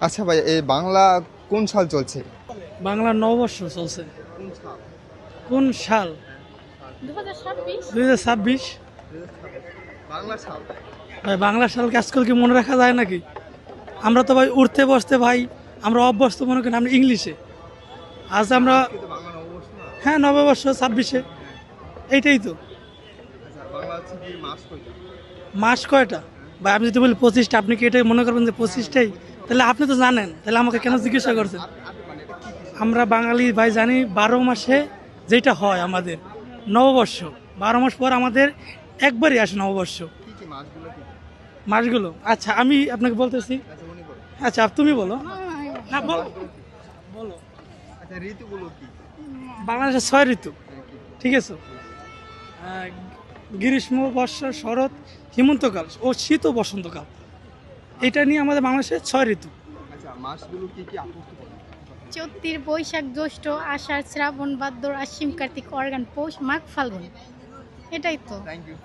আচ্ছা ভাই, এই বাংলা কোন সাল চলছে? বাংলা নববর্ষ চলছে। কোন সাল? কোন সাল? 2026। বাংলা সাল। ভাই বাংলা সালকে আজকাল কি মনে রাখা যায় নাকি? আমরা তো ভাই উঠতে বসতে ভাই আমরা অভ্যস্ত মনে করি আমরা ইংলিশে। আজ আমরা কিন্তু বাংলা নববর্ষ না। হ্যাঁ নববর্ষ 26-এ, এইটাই তো। আচ্ছা, বাংলা হচ্ছে কি মাস কয়টা? মাস কয়টা? ভাই আমি যদি বলি 25টা, আপনি কি এটাই মনে করবেন যে 25টাই? তাহলে আপনি তো জানেন, তাহলে আমাকে কেন জিজ্ঞাসা করছেন? মানে এটা কি কি? আমরা বাঙালি ভাই জানি 12 মাসে যেটা হয় আমাদের নববর্ষ, 12 মাস পর আমাদের একবারই আসে নববর্ষ। কি কি মাসগুলো কি? মাসগুলো আচ্ছা আমি আপনাকে বলতেছি। আচ্ছা উনি বলো। আচ্ছা তুমি বলো। না বলো বলো। আচ্ছা ঋতুগুলো কি? বাংলাদেশের 6 ঋতু, হ্যাঁ, কি? ঠিক আছে? গ্রীষ্ম, বর্ষা, শরৎ, হেমন্তকাল ও শীত ও বসন্তকাল, এটা নিয়ে আমাদের বাংলাদেশের 6 ঋতু। আচ্ছা মাসগুলো কি কি আপত্তি করে? চৈত্র, বৈশাখ, জ্যৈষ্ঠ, আষাঢ়, শ্রাবণ, ভাদ্র, আশ্বিন, কার্তিক, অর্গান, পৌষ, মাঘ, ফাল্গুন। এটাই তো। Thank you.